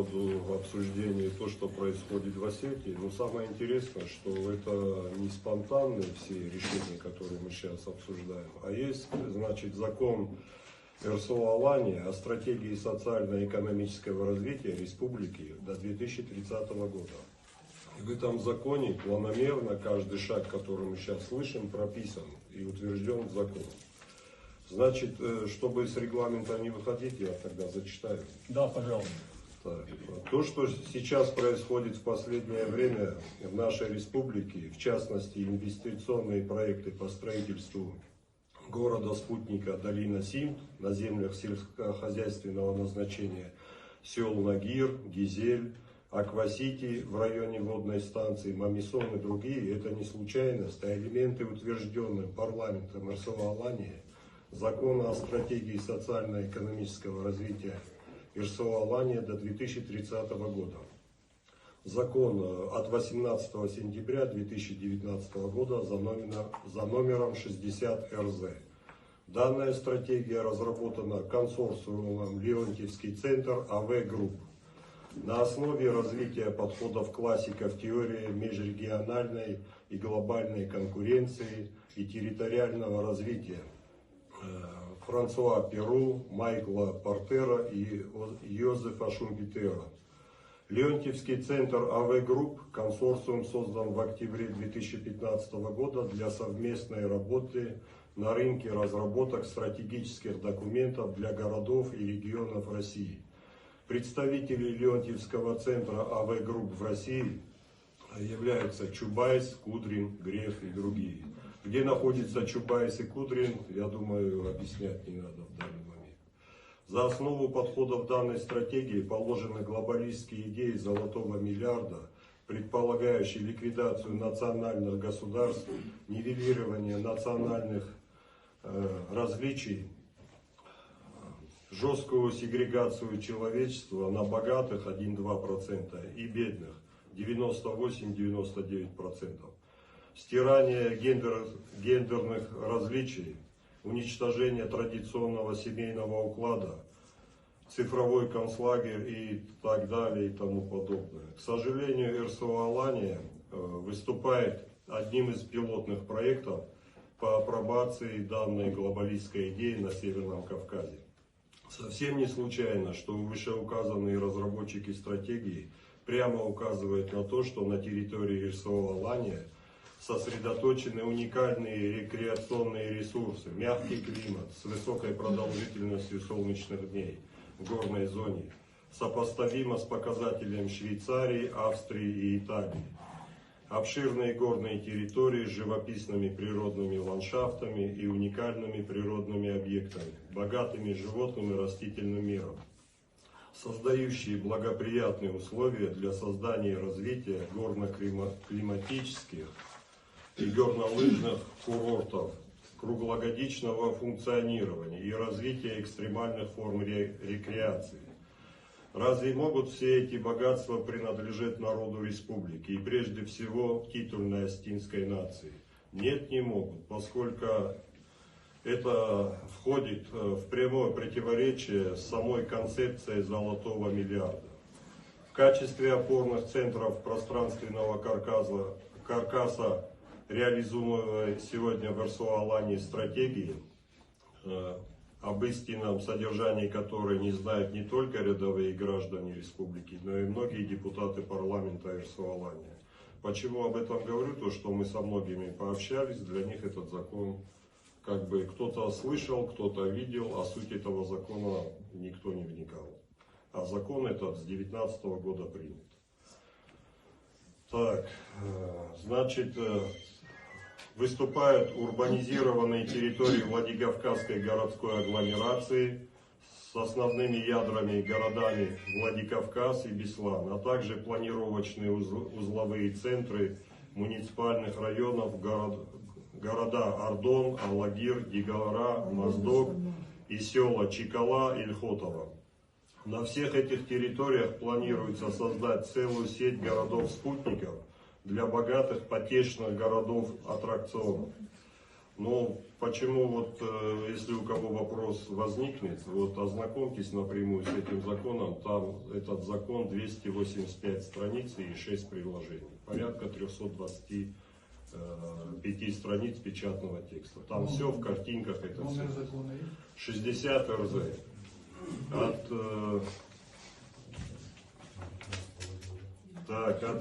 поводу обсуждения то, что происходит в Осетии. Но самое интересное, что это не спонтанные все решения, которые мы сейчас обсуждаем, а есть, значит, закон РСО-Алании о стратегии социально-экономического развития республики до 2030 года. И в этом законе планомерно каждый шаг, который мы сейчас слышим, прописан и утвержден в законе. Значит, чтобы с регламента не выходить, я тогда зачитаю. Да, пожалуйста. Так. То, что сейчас происходит в последнее время в нашей республике, в частности, инвестиционные проекты по строительству города-спутника Долина Симт на землях сельскохозяйственного назначения, сел Нагир, Гизель, Аквасити в районе водной станции, Мамисон и другие, это не случайность, а элементы, утвержденные парламентом РСО-Алании, Закона о стратегии социально-экономического развития РСО-Алании до 2030 года. Закон от 18 сентября 2019 года за номером 60 РЗ. Данная стратегия разработана консорциумом Леонтьевский центр АВ Групп на основе развития подходов классиков теории межрегиональной и глобальной конкуренции и территориального развития Франсуа Перу, Майкла Портера и Йозефа Шумпетера. Леонтьевский центр АВ Групп консорциум создан в октябре 2015 года для совместной работы на рынке разработок стратегических документов для городов и регионов России. Представители Леонтьевского центра АВ Групп в России являются Чубайс, Кудрин, Греф и другие. Где находится Чубайс и Кудрин, я думаю, объяснять не надо в данный момент. За основу подходов данной стратегии положены глобалистские идеи золотого миллиарда, предполагающие ликвидацию национальных государств, нивелирование национальных различий, жесткую сегрегацию человечества на богатых 1-2% и бедных 98-99%. Стирание гендерных различий, уничтожение традиционного семейного уклада, цифровой концлагерь и так далее и тому подобное. К сожалению, РСО-Алания выступает одним из пилотных проектов по апробации данной глобалистской идеи на Северном Кавказе. Совсем не случайно, что вышеуказанные разработчики стратегии прямо указывают на то, что на территории РСО-Алания сосредоточены уникальные рекреационные ресурсы, мягкий климат с высокой продолжительностью солнечных дней в горной зоне, сопоставимо с показателем Швейцарии, Австрии и Италии. Обширные горные территории с живописными природными ландшафтами и уникальными природными объектами, богатыми животным и растительным миром, создающие благоприятные условия для создания и развития горно-климатических и горнолыжных курортов, круглогодичного функционирования и развития экстремальных форм рекреации. Разве могут все эти богатства принадлежать народу республики и прежде всего титульной остинской нации? Нет, не могут, поскольку это входит в прямое противоречие с самой концепцией золотого миллиарда. В качестве опорных центров пространственного каркаса реализуемой сегодня в РСО-Алании стратегии, об истинном содержании которой не знают не только рядовые граждане республики, но и многие депутаты парламента РСО-Алании. Почему об этом говорю? То, что мы со многими пообщались, для них этот закон, как бы кто-то слышал, кто-то видел, а суть этого закона никто не вникал. А закон этот с 2019 года принят. Так, значит, выступают урбанизированные территории Владикавказской городской агломерации с основными ядрами городами Владикавказ и Беслан, а также планировочные узловые центры муниципальных районов города Ардон, Алагир, Дигара, Моздок и села Чикала и Льхотово. На всех этих территориях планируется создать целую сеть городов-спутников для богатых потешных городов-аттракционов. Но почему вот, если у кого вопрос возникнет, вот ознакомьтесь напрямую с этим законом. Там этот закон 285 страниц и 6 приложений. Порядка 325 страниц печатного текста. Там все в картинках. Это все. 60 РЗ. От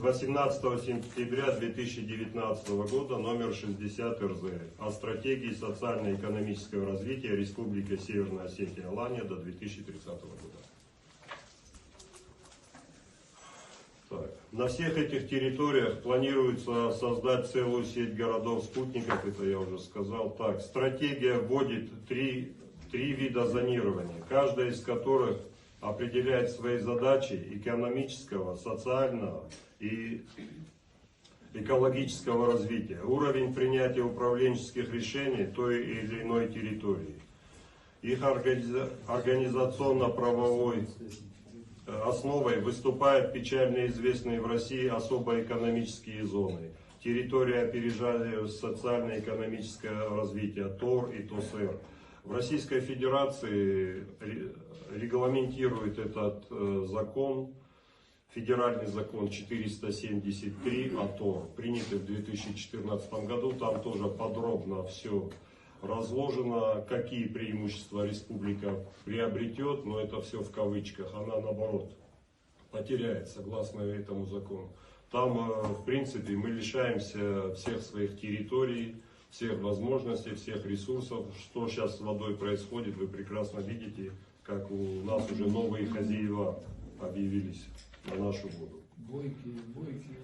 18 сентября 2019 года номер 60 РЗ о стратегии социально-экономического развития Республики Северная Осетия и Алания до 2030 года. Так. На всех этих территориях планируется создать целую сеть городов-спутников, это я уже сказал. Так, стратегия вводит три вида зонирования, каждая из которых определяет свои задачи экономического, социального и экологического развития, уровень принятия управленческих решений той или иной территории, их организационно-правовой основой выступают печально известные в России особо-экономические зоны, территория опережающего социально-экономическое развитие ТОР и ТОСР. В Российской Федерации регламентирует этот закон, федеральный закон 473 о ТОР, принятый в 2014 году. Там тоже подробно все разложено, какие преимущества республика приобретет, но это все в кавычках, она наоборот потеряет, согласно этому закону. Там, в принципе, мы лишаемся всех своих территорий, всех возможностей, всех ресурсов. Что сейчас с водой происходит, вы прекрасно видите, как у нас уже новые хозяева объявились на нашу воду. Бойкие очень.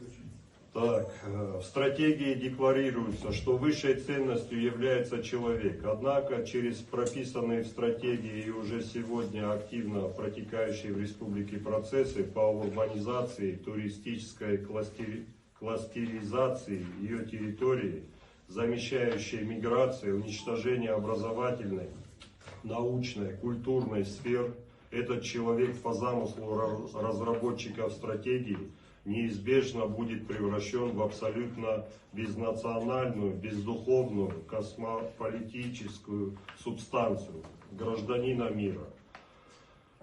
Так, в стратегии декларируется, что высшей ценностью является человек. Однако через прописанные в стратегии и уже сегодня активно протекающие в республике процессы по урбанизации, туристической кластеризации ее территории, замещающей миграции, уничтожение образовательной, научной, культурной сфер, этот человек по замыслу разработчиков стратегии неизбежно будет превращен в абсолютно безнациональную, бездуховную, космополитическую субстанцию гражданина мира.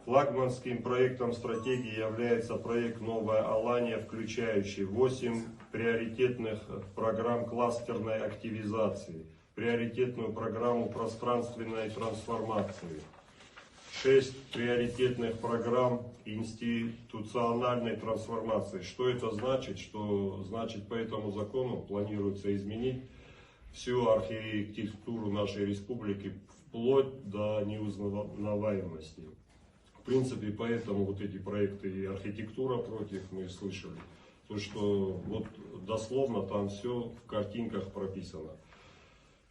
Флагманским проектом стратегии является проект «Новая Алания», включающий 8 приоритетных программ кластерной активизации, приоритетную программу пространственной трансформации, 6 приоритетных программ институциональной трансформации. Что это значит? Что значит, по этому закону планируется изменить всю архитектуру нашей республики вплоть до неузнаваемости. В принципе, поэтому вот эти проекты и архитектура против мы слышали. То, что вот дословно там все в картинках прописано.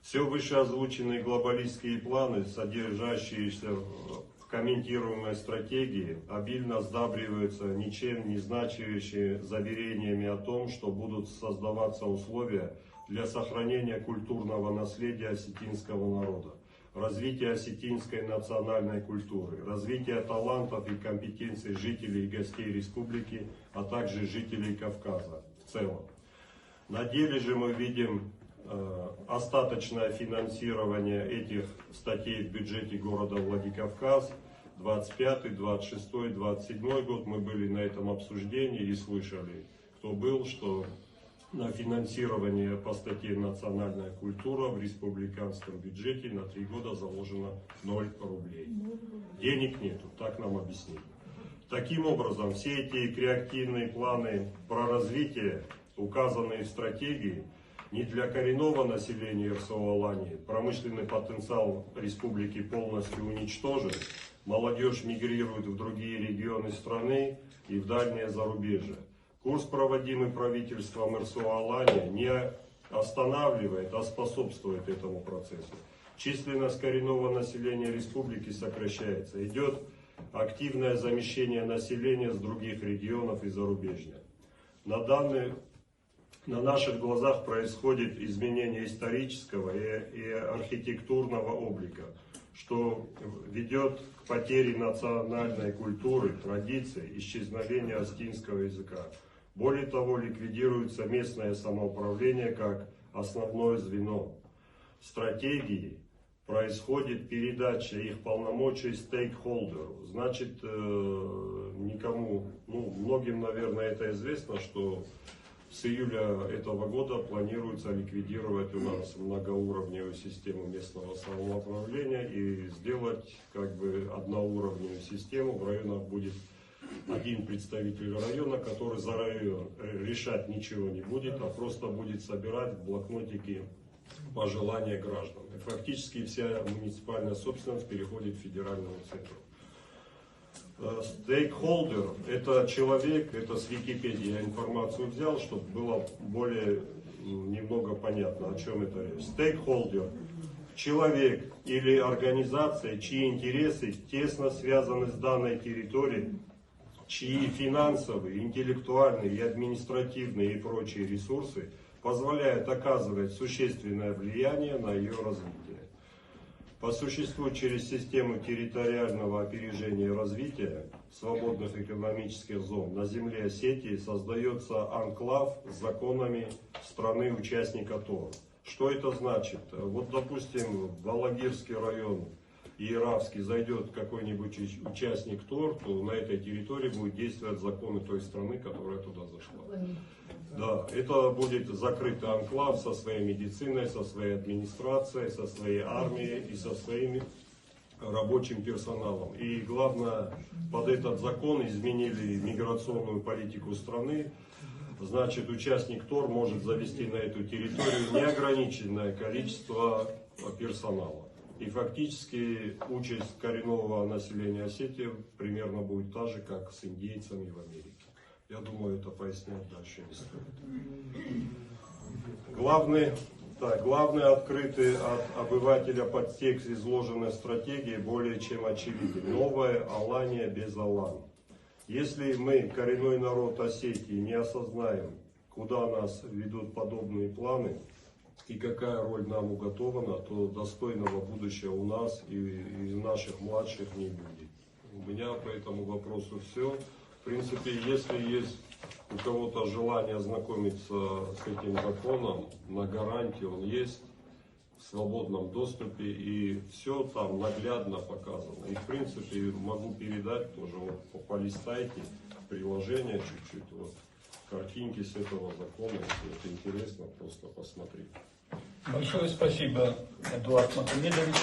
Все вышеозвученные глобалистские планы, содержащиеся в комментируемой стратегии, обильно сдабриваются ничем не значащими заверениями о том, что будут создаваться условия для сохранения культурного наследия осетинского народа, развития осетинской национальной культуры, развития талантов и компетенций жителей и гостей республики, а также жителей Кавказа в целом. На деле же мы видим остаточное финансирование этих статей в бюджете города Владикавказ, 25, 26, 27 год. Мы были на этом обсуждении и слышали, кто был, что на финансирование по статье «Национальная культура» в республиканском бюджете на 3 года заложено 0 рублей. Денег нету, так нам объяснили. Таким образом, все эти креативные планы про развитие, указанные в стратегии, не для коренного населения РСО Алании, промышленный потенциал республики полностью уничтожен, молодежь мигрирует в другие регионы страны и в дальнее зарубежье. Курс, проводимый правительством РСО Алания, не останавливает, а способствует этому процессу. Численность коренного населения республики сокращается, идет активное замещение населения с других регионов и зарубежья. На наших глазах происходит изменение исторического и архитектурного облика, что ведет к потере национальной культуры, традиций, исчезновению осетинского языка. Более того, ликвидируется местное самоуправление как основное звено. стратегии происходит передача их полномочий стейкхолдеру. Значит, никому, многим, наверное, это известно, что с июля этого года планируется ликвидировать у нас многоуровневую систему местного самоуправления и сделать одноуровневую систему. В районах будет один представитель района, который за район решать ничего не будет, а просто будет собирать в блокнотики пожелания граждан. И фактически вся муниципальная собственность переходит к федеральному центру. Стейкхолдер – это человек, это с Википедии я информацию взял, чтобы было более немного понятно, о чем это речь. Стейкхолдер – человек или организация, чьи интересы тесно связаны с данной территорией, чьи финансовые, интеллектуальные и административные и прочие ресурсы позволяют оказывать существенное влияние на ее развитие. По существу, через систему территориального опережения и развития свободных экономических зон на земле Осетии создается анклав с законами страны-участника ТОР. Что это значит? Вот, допустим, в Балагирский район Иеравский зайдет какой-нибудь участник ТОР, то на этой территории будут действовать законы той страны, которая туда зашла. Да, это будет закрытый анклав со своей медициной, со своей администрацией, со своей армией и со своим рабочим персоналом. И главное, под этот закон изменили миграционную политику страны. Значит, участник ТОР может завести на эту территорию неограниченное количество персонала. И фактически участь коренного населения Осетии примерно будет та же, как с индейцами в Америке. Я думаю, это поясняет дальше историю. Главный открытый от обывателя подтекст изложенной стратегии более чем очевиден. Новая Алания без Алан. Если мы, коренной народ Осетии, не осознаем, куда нас ведут подобные планы и какая роль нам уготована, то достойного будущего у нас и наших младших не будет. У меня по этому вопросу все. В принципе, если есть у кого-то желание ознакомиться с этим законом, на гарантии он есть в свободном доступе, и все там наглядно показано. И в принципе могу передать тоже, вот полистайте приложение чуть-чуть, вот картинки с этого закона, если это интересно, просто посмотрите. Большое спасибо, Эдуард Магомедович.